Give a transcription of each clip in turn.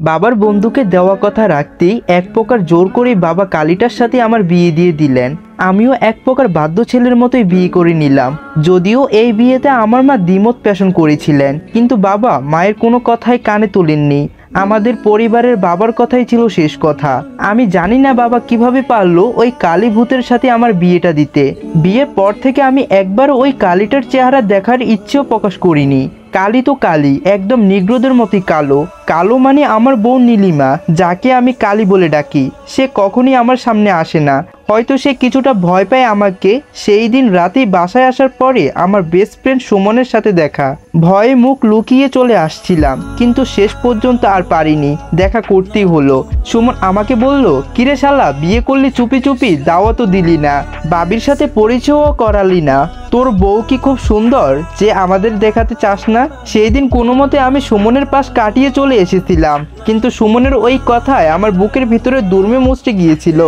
বাবার বন্ধুকে দেওয়া কথা রাখতেই এক প্রকার জোর করে বাবা কালীটার সাথে আমার বিয়ে দিয়ে দিলেন। আমিও এক প্রকার বাধ্য ছেলের মতোই বিয়ে করে নিলাম। যদিও এই বিয়েতে আমার মা দ্বিমত পোষণ করেছিলেন, কিন্তু বাবা মায়ের কোনো কথাই কানে তোলেননি। আমাদের পরিবারের বাবার কথাই ছিল শেষ কথা। আমি জানি না বাবা কিভাবে পারলো ওই কালী ভূতের সাথে আমার বিয়েটা দিতে। বিয়ের পর থেকে আমি একবার ওই কালীটার চেহারা দেখার ইচ্ছেও প্রকাশ করিনি। কালী তো কালী, একদম নিগ্রোদের মতোই কালো। কালো মানে আমার বোন নীলিমা, যাকে আমি কালী বলে ডাকি। সে কখনই আমার সামনে আসে না। হয়তো সে কিছুটা ভয় পায় আমাকে। সেই দিন রাতেই বাসায় আসার পরে আমার বেস্ট ফ্রেন্ড সুমনের সাথে দেখা। ভয়ে মুখ লুকিয়ে চলে আসছিলাম, কিন্তু শেষ পর্যন্ত আর পারিনি, দেখা করতেই হলো। সুমন আমাকে বলল, কিরে শালা, বিয়ে করলি চুপি চুপি, দাওয়াতও দিলি না, বাবির সাথে পরিচয়ও করালি না। তোর বউ কি খুব সুন্দর যে আমাদের দেখাতে চাস না? সেই দিন কোনো মতে আমি সুমনের পাশ কাটিয়ে চলে এসেছিলাম, কিন্তু সুমনের ওই কথায় আমার বুকের ভিতরে দুর্মে মুচড়ে গিয়েছিল।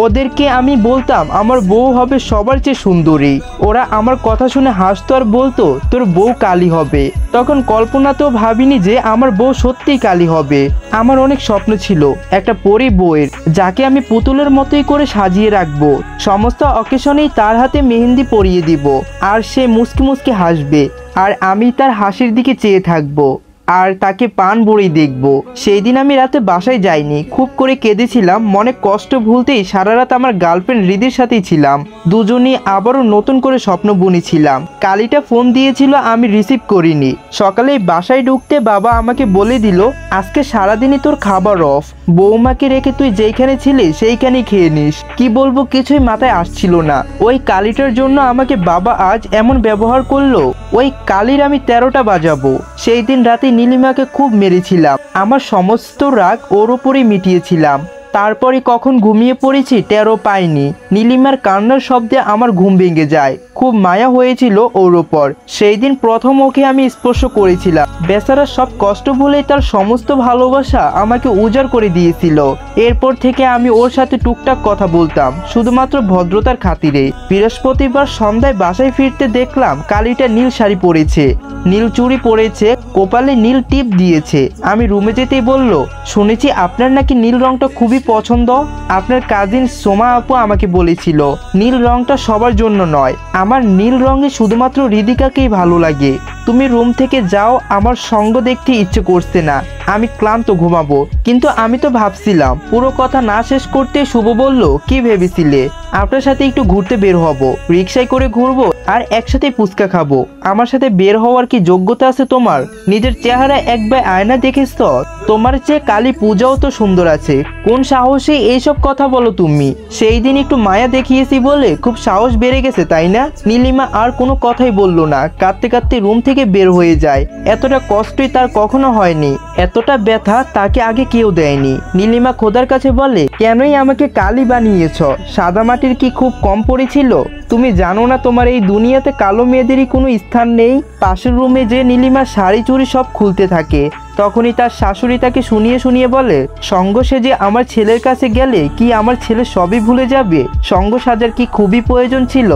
ওদেরকে আমি বলতাম আমার বউ হবে সবার চেয়ে সুন্দরী। ওরা আমার কথা শুনে হাসতো আর বলতো তোর বউ কালী হবে। তখন কল্পনাতেও ভাবিনি যে আমার বউ সত্যিই কালী হবে। আমার অনেক স্বপ্ন ছিল একটা পরী বউয়ের, যাকে আমি পুতুলের মতোই করে সাজিয়ে রাখবো। সমস্ত অকেশনেই তার হাতে মেহেন্দি পরিয়ে দিব, আর সে মুচকি মুচকি হাসবে, আর আমি তার হাসির দিকে চেয়ে থাকবো আর তাকে পান ভরেই দেখব। সেই দিন আমি রাতে বাসায় যাইনি, খুব করে কেঁদেছিলাম। মনে কষ্ট ভুলতেই সারা রাত আমার গার্লফ্রেন্ড হৃদির সাথেই ছিলাম। দুজনই আবারও নতুন করে স্বপ্ন বুনেছিলাম। কালীটা ফোন দিয়েছিল, আমি রিসিভ করিনি। সকালে বাসায় ঢুকতে বাবা আমাকে বলে দিল, আজকে সারাদিনই তোর খাবার অফ। বৌমাকে রেখে তুই যেইখানে ছিলি সেইখানেই খেয়ে নিস। কি বলবো কিছুই মাথায় আসছিল না। ওই কালীটার জন্য আমাকে বাবা আজ এমন ব্যবহার করলো। ওই কালীর আমি 13টা বাজাবো। সেই দিন রাতে নীলিমাকে খুব মেরেছিলাম। আমার সমস্ত রাগ ওর ওপরেই মিটিয়েছিলাম। তারপরে কখন ঘুমিয়ে পড়েছি টেরও পাইনি। নীলিমার কান্নার শব্দে আমার ঘুম ভেঙে যায়। খুব মায়া হয়েছিল ওর ওপর। সেই দিন প্রথম ওকে আমি স্পর্শ করেছিলাম। বেচারা সব কষ্ট ভুলেই তার সমস্ত ভালোবাসা আমাকে উজাড় করে দিয়েছিল। এরপর থেকে আমি ওর সাথে টুকটাক কথা বলতাম, শুধুমাত্র ভদ্রতার খাতিরে। বৃহস্পতিবার সন্ধ্যায় বাসায় ফিরতে দেখলাম কালীটা নীল শাড়ি পরেছে, নীল চুড়ি পরেছে, কপালে নীল টিপ দিয়েছে। আমি রুমে যেতেই বলল, শুনেছি আপনার নাকি নীল রংটা খুবই পছন্দ। আপনার কাজিন সোমা আপু আমাকে বলেছিল নীল রংটা সবার জন্য নয়, আমার নীল রঙে শুধুমাত্র হৃদিকাকেই ভালো লাগে। তুমি রুম থেকে যাও, আমার সঙ্গ দেখতে ইচ্ছে করছে না, আমি ক্লান্ত, ঘুমাবো। কিন্তু আমি তো ভাবছিলাম। পুরো কথা না শেষ করতে শুভ বলল, কি ভেবেছিলে? আপনার সাথে একটু ঘুরতে বের হব, রিক্সায় করে ঘুরবো আর একসাথে ফুচকা খাবো। আমার সাথে বের হওয়ার কি যোগ্যতা আছে তোমার? নিজের চেহারা একবার আয়না দেখেছ তো? তোমার চেয়ে কালী পূজাও তো সুন্দর আছে। কোন সাহসে এইসব কথা বলো তুমি? সেই দিন একটু মায়া দেখিয়েছি বলে খুব সাহস বেড়ে গেছে, তাই না? নীলিমা আর কোনো কথাই বলল না, কাঁদতে কাঁদতে রুম থেকে বের হয়ে যায়। এতটা কষ্টই তার কখনো হয়নি, এতটা ব্যথা তাকে আগে কেউ দেয়নি। নীলিমা খোদার কাছে বলে, কেনই আমাকে কালী বানিয়েছ? সাদা মাটির কি খুব কম পড়েছিল? তুমি জানো না তোমার এই দুনিয়াতে কালো মেয়েদেরই কোনো স্থান নেই? পাশের রুমে যে নীলিমা শাড়ি চুড়ি সব খুলতে থাকে, তখনই তার শাশুড়ি তাকে শুনিয়ে শুনিয়ে বলে, সঙ্গ সেজে আমার ছেলের কাছে গেলে কি আমার ছেলে সবই ভুলে যাবে? সঙ্গ সাজার কি খুবই প্রয়োজন ছিল?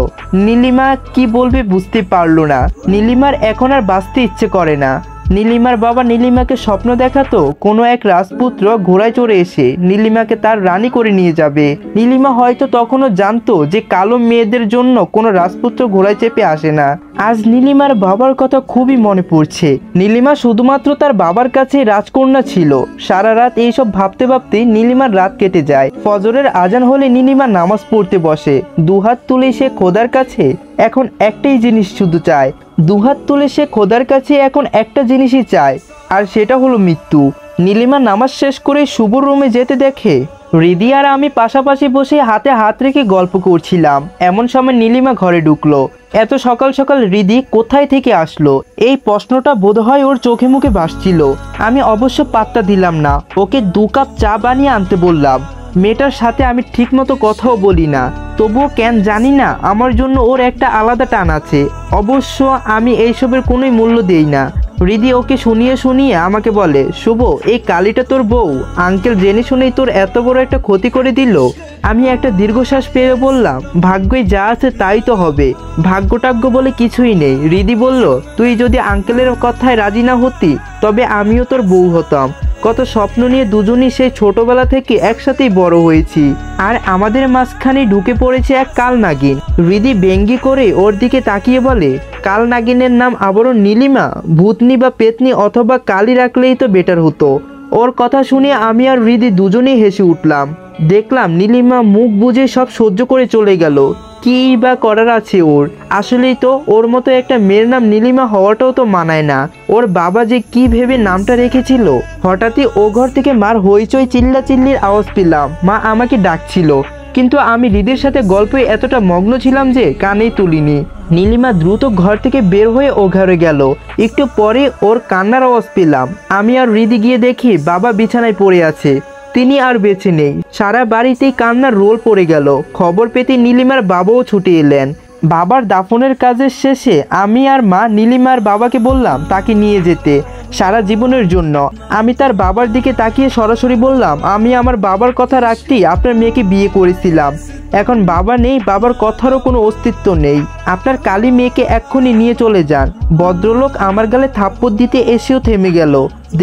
নীলিমা কি বলবে বুঝতে পারলো না। নীলিমার এখন আর বাঁচতে ইচ্ছে করে না। নীলিমার বাবা নীলিমাকে স্বপ্ন দেখাতো কোনো এক রাজপুত্র ঘোড়ায় চড়ে এসে নীলিমাকে তার রানী করে নিয়ে যাবে। নীলিমা হয়তো তখনও জানতো যে কালো মেয়েদের জন্য কোনো রাজপুত্র ঘোড়ায় চেপে আসে না। আজ নীলিমার বাবার কথা খুবই মনে পড়ছে। নীলিমা শুধুমাত্র তার বাবার কাছে রাজকন্যা ছিল। সারা রাত এইসব ভাবতে ভাবতে নীলিমার রাত কেটে যায়। ফজরের আজান হলে নীলিমা নামাজ পড়তে বসে। দুহাত তুলে সে খোদার কাছে এখন একটাই জিনিস শুধু চায়। দুহাত তুলে সে খোদার কাছে এখন একটা জিনিসই চায়, আর সেটা হলো মৃত্যু। নীলিমা নামাজ শেষ করে শুভর রুমে যেতে দেখে হৃদি আর আমি পাশাপাশি বসে হাতে হাত রেখে গল্প করছিলাম। এমন সময় নীলিমা ঘরে ঢুকলো। এত সকাল সকাল হৃদি কোথায় থেকে আসলো? এই প্রশ্নটা বোধহয় ওর চোখে মুখে ভাসছিল। আমি অবশ্য পাত্তা দিলাম না। ওকে 2 কাপ চা বানিয়ে আনতে বললাম। মেয়েটার সাথে আমি ঠিক মতো কথাও বলি না, তবুও কেন জানি না আমার জন্য ওর একটা আলাদা টান আছে। অবশ্য আমি এইসবের কোনোই মূল্য দেই না। হৃদি ওকে শুনিয়ে শুনিয়ে আমাকে বলে, শুভ, এই কালীটা তোর বউ? আঙ্কেল জেনে শুনেই তোর এত বড় একটা ক্ষতি করে দিল। আমি একটা দীর্ঘশ্বাস পেয়ে বললাম, ভাগ্যে যা আছে তাই তো হবে, ভাগ্যটাগ্য বলে কিছুই নেই। হৃদি বলল, তুই যদি আঙ্কেলের কথায় রাজি না হতি তবে আমিও তোর বউ হতাম। কত স্বপ্ন নিয়ে দুজনই সেই ছোটবেলা থেকে একসাথেই বড় হয়েছি, আর আমাদের মাঝখানে ঢুকে পড়েছে এক কাল নাগিন। হৃদি ব্যঙ্গি করে ওর দিকে তাকিয়ে বলে, কাল নাগিনের নাম আবারও নীলিমা? ভূতনি বা পেতনি অথবা কালি রাখলেই তো বেটার হতো। ওর কথা শুনে আমি আর হৃদি দুজনেই হেসে উঠলাম। দেখলাম নীলিমা মুখ বুজে সব সহ্য করে চলে গেল। কি বা করার আছে ওর? আসলেই তো ওর মতো একটা মেয়ের নাম নীলিমা হওয়াটাও তো মানায় না। ওর বাবা যে কি ভেবে নামটা রেখেছিল। হঠাৎই ও ঘর থেকে মার হইচই চিল্লাচিল্লির আওয়াজ পেলাম। মা আমাকে ডাকছিল, কিন্তু আমি হৃদির সাথে গল্পে এতটা মগ্ন ছিলাম যে কানেই তুলিনি। নীলিমা দ্রুত ঘর থেকে বের হয়ে ও ঘরে গেল। একটু পরে ওর কান্নার আওয়াজ পেলাম। আমি আর হৃদি গিয়ে দেখি বাবা বিছানায় পড়ে আছে, তিনি আর বেঁচে নেই। সারা বাড়িতেই কান্নার রোল পড়ে গেল। খবর পেতে নীলিমার বাবাও ছুটে এলেন। বাবার দাফনের কাজের শেষে আমি আর মা নীলিমার বাবাকে বললাম তাকে নিয়ে যেতে সারা জীবনের জন্য। আমি তার বাবার দিকে তাকিয়ে সরাসরি বললাম, আমি আমার বাবার কথা রাখতেই আপনার মেয়েকে বিয়ে করেছিলাম। এখন বাবা নেই, বাবার কথারও কোনো অস্তিত্ব নেই। আপনার কালী মেয়েকে এক্ষুনি নিয়ে চলে যান। ভদ্রলোক আমার গালে থাপ্পড় দিতে এসেও থেমে গেল।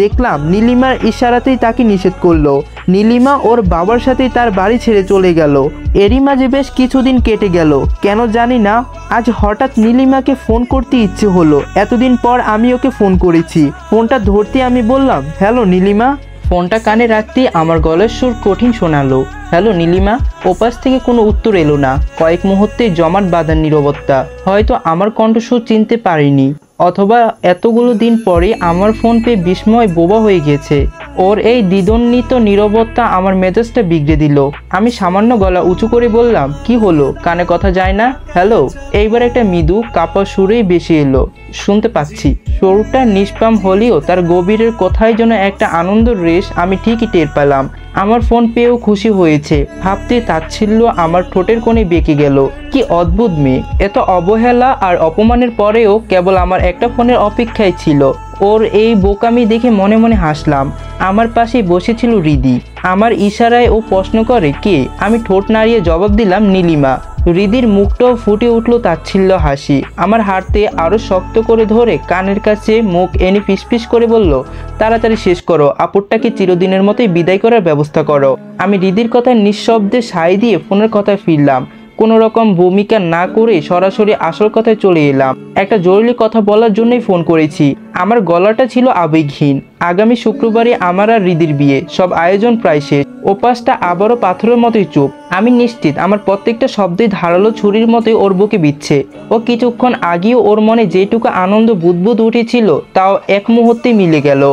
দেখলাম নীলিমার ইশারাতেই তাকে নিষেধ করলো। নীলিমা ওর বাবার সাথেই তার বাড়ি ছেড়ে চলে গেল। এরই মাঝে বেশ কিছুদিন কেটে গেল। কেন জানি না আজ হঠাৎ নীলিমাকে ফোন করতে ইচ্ছে হলো। এতদিন পর আমি ওকে ফোন করেছি। ফোনটা ধরতে আমি বললাম, হ্যালো নীলিমা। ফোনটা কানে রাখতেই আমার গলার সুর কঠিন শোনালো। হ্যালো নীলিমা। ওপাশ থেকে কোনো উত্তর এলো না। কয়েক মুহূর্তে জমাট বাঁধার নীরবতা। হয়তো আমার কণ্ঠস্বর চিনতে পারিনি, অথবা এতগুলো দিন পরে আমার ফোন পেয়ে বিস্ময় বোবা হয়ে গেছে। ওর এই দ্বিধন্বিত নীরবতা আমার মেজাজটা বিগড়ে দিল। আমি সামান্য গলা উঁচু করে বললাম, কি হলো? কানে কথা যায় না? হ্যালো। এইবার একটা মৃদু কাপা সুরেই বেশি এলো। শুনতে পাচ্ছি। সুরটা নিষ্পাম হলেও তার গভীরের কথায় যেন একটা আনন্দের রেশ আমি ঠিকই টের পেলাম। আমার ফোন পেয়েও খুশি হয়েছে ভাবতে তাচ্ছিল্য আমার ঠোঁটের কোণে বেঁকে গেল। কি অদ্ভুত মেয়ে! এত অবহেলা আর অপমানের পরেও কেবল আমার একটা ফোনের অপেক্ষায় ছিল। ওর এই বোকামি দেখে মনে মনে হাসলাম। আমার পাশে বসেছিল হৃদি। আমার ইশারায় ও প্রশ্ন করে, কে? আমি ঠোঁট নাড়িয়ে জবাব দিলাম, নীলিমা। হৃদির মুখটাও ফুটে উঠল তাচ্ছিল্য হাসি। আমার হাতে আরো শক্ত করে ধরে কানের কাছে মুখ এনে ফিসফিস করে বলল, তাড়াতাড়ি শেষ করো, আপুরটাকে চিরদিনের মতোই বিদায় করার ব্যবস্থা করো। আমি হৃদির কথায় নিঃশব্দে সায় দিয়ে ফোনের কথায় ফিরলাম। কোনো রকম ভূমিকা না করে সরাসরি আসল কথায় চলে এলাম। একটা জরুরি কথা বলার জন্যই ফোন করেছি। আমার গলাটা ছিল আবেগহীন। আগামী শুক্রবারে আমার আর হৃদির বিয়ে। সব আয়োজন প্রায় শেষ। ওপাশটা আবারও পাথরের মতোই চুপ। আমি নিশ্চিত আমার প্রত্যেকটা শব্দে ধারালো ছুরির মতোই ওর বুকে বিচ্ছে। ও কিছুক্ষণ আগেও ওর মনে যেটুকু আনন্দ বুদবুদ উঠেছিল তাও এক মুহূর্তে মিলে গেল।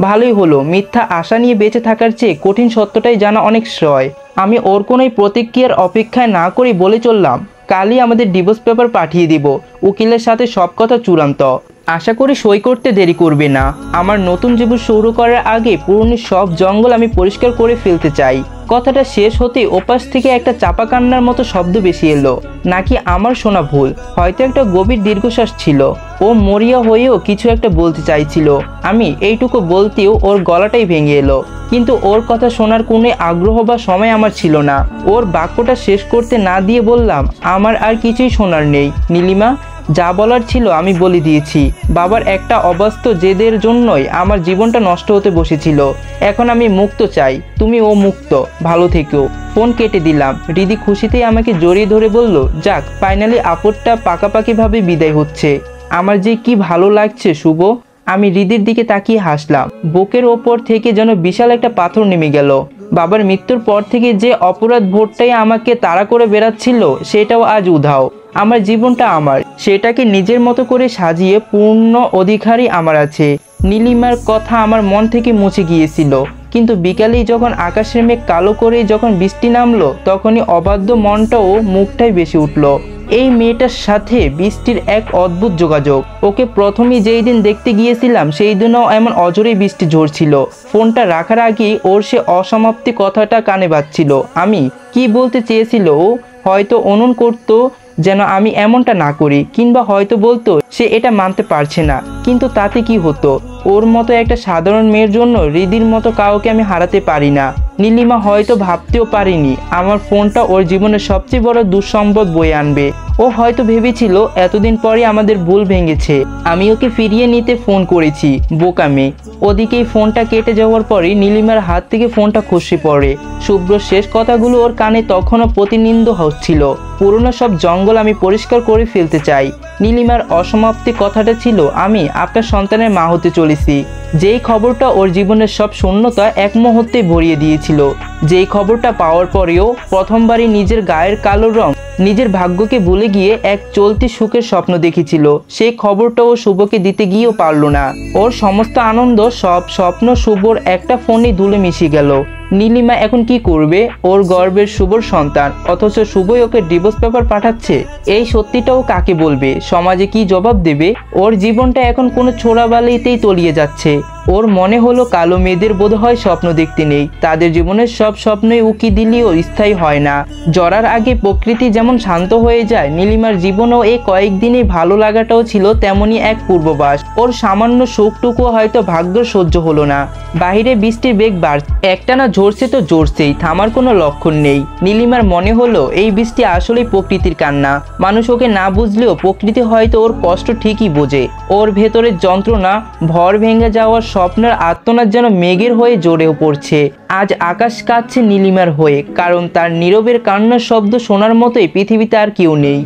ভালোই হলো, মিথ্যা আশা নিয়ে বেঁচে থাকার চেয়ে কঠিন সত্যটাই জানা অনেক সয়। আমি ওর কোনোই প্রতিক্রিয়ার অপেক্ষায় না করে বলে চললাম, কালই আমাদের ডিভোর্স পেপার পাঠিয়ে দিব। উকিলের সাথে সব কথা চূড়ান্ত। আশা করি সই করতে দেরি করবে না। আমার নতুন জীবন শুরু করার আগে পুরনো সব জঙ্গল আমি পরিষ্কার করে ফেলতে চাই। কথাটা শেষ হতে ওপাশ থেকে একটা চাপা কান্নার মতো শব্দ বেশি এলো। নাকি আমার শোনা ভুল? হয়তো একটা গভীর দীর্ঘশ্বাস ছিল। ও মরিয়া হয়েও কিছু একটা বলতে চাইছিল। আমি এইটুকু বলতেও ওর গলাটাই ভেঙে এলো। কিন্তু ওর কথা শোনার কোনো আগ্রহ বা সময় আমার ছিল না। ওর বাক্যটা শেষ করতে না দিয়ে বললাম, আমার আর কিছুই শোনার নেই নীলিমা। যা বলার ছিল আমি বলে দিয়েছি। বাবার একটা অবাস্তব জেদের জন্যই আমার জীবনটা নষ্ট হতে বসেছিল। এখন আমি মুক্ত চাই। তুমি ও মুক্ত। ভালো থেকো। ফোন কেটে দিলাম। হৃদি খুশিতেই আমাকে জড়িয়ে ধরে বলল, যাক, ফাইনালি আপদটা পাকাপাকিভাবে বিদায় হচ্ছে। আমার যে কি ভালো লাগছে শুভ। আমি হৃদির দিকে তাকিয়ে হাসলাম। বুকের ওপর থেকে যেন বিশাল একটা পাথর নেমে গেল। বাবার মৃত্যুর পর থেকে যে অপরাধ ভোটটাই আমাকে তাড়া করে বেড়াচ্ছিল সেটাও আজ উধাও। আমার জীবনটা আমার, সেটাকে নিজের মতো করে সাজিয়ে পূর্ণ অধিকারই আমার আছে। নীলিমার কথা আমার মন থেকে মুছে গিয়েছিল, কিন্তু বিকালেই যখন আকাশের মেঘ কালো করে যখন বৃষ্টি নামলো তখনই অবাধ্য মনটা ও মুখটাই বেশি উঠল। এই মেয়েটার সাথে বৃষ্টির এক অদ্ভুত যোগাযোগ। ওকে প্রথমেই যেই দিন দেখতে গিয়েছিলাম সেই দিনও এমন অজরেই বৃষ্টি ঝরছিল। ফোনটা রাখার আগেই ওর সে অসমাপ্তি কথাটা কানে বাজছিল। আমি কি বলতে চেয়েছিল ও হয়তো অনুমান করতো যেন আমি এমনটা না করি, কিংবা হয়তো বলতো সে এটা মানতে পারছে না। কিন্তু তাতে কি হতো? ওর মতো একটা সাধারণ মেয়ের জন্য হৃদির মতো কাউকে আমি হারাতে পারি না। নীলিমা হয়তো ভাবতেও পারিনি আমার ফোনটা ওর জীবনের সবচেয়ে বড় দুঃসম্পদ বয়ে আনবে। ও হয়তো ভেবেছিল এতদিন পরে আমাদের ভুল ভেঙেছে। আমি ওকে ফিরিয়ে নিতে ফোন করেছি। বোকা মেয়ে। ওদিকেই ফোনটা কেটে যাওয়ার পরই নীলিমার হাত থেকে ফোনটা খসে পড়ে। শুভ্রর শেষ কথাগুলো ওর কানে তখনও প্রতিনিন্দ হচ্ছিল। পুরনো সব জঙ্গল আমি পরিষ্কার করে ফেলতে চাই। নীলিমার অসমাপ্তি কথাটা ছিল, আমি আপনার সন্তানের মা হতে চলেছি। যেই খবরটা ওর জীবনের সব শূন্যতা এক মুহূর্তে ভরিয়ে দিয়েছিল। যেই খবরটা পাওয়ার পরেও প্রথমবারই নিজের গায়ের কালো রং, নিজের ভাগ্যকে ভুলে গিয়ে এক চলতি সুখের স্বপ্ন দেখেছিল। সেই খবরটা ও শুভকে দিতে গিয়েও পারল না। ওর সমস্ত আনন্দ, সব স্বপ্ন শুভর একটা ফোনে ধুলে মিশে গেল। নীলিমা এখন কি করবে? ওর গর্বের শুভর সন্তান, অথচ শুভই ওকে ডিভোর্স পেপার পাঠাচ্ছে। এই সত্যিটাও কাকে বলবে? সমাজে কি জবাব দেবে? ওর জীবনটা এখন কোনো ছোড়াবালিতেই তলিয়ে যাচ্ছে। ওর মনে হলো কালো মেয়েদের বোধহয় স্বপ্ন দেখতে নেই। তাদের জীবনের সব স্বপ্নই উকি দিলেও স্থায়ী হয় না। জরার আগে প্রকৃতি যেমন শান্ত হয়ে যায়, নীলিমার জীবনেও এই কয়েকদিনে ভালো লাগাটাও ছিল তেমনই এক পূর্ববাস। ওর সামান্য শোকটুকু হয়তো ভাগ্য সহ্য হলো না। বাহিরে বৃষ্টির বেগ বাড়ছে, একটানা ঝরছে তো ঝরছেই, থামার কোনো লক্ষণ নেই। নীলিমার মনে হলো এই বৃষ্টি আসলেই প্রকৃতির কান্না। মানুষ ওকে না বুঝলেও প্রকৃতি হয়তো ওর কষ্ট ঠিকই বোঝে। ওর ভেতরের যন্ত্রণা, ভর ভেঙে যাওয়ার স্বপ্নের আর্তনাদ যেন মেঘের হয়ে জোরেও পড়ছে। আজ আকাশ কাঁদছে নীলিমার হয়ে, কারণ তার নীরবের কান্নার শব্দ শোনার মতোই পৃথিবীতে আর কেউ নেই।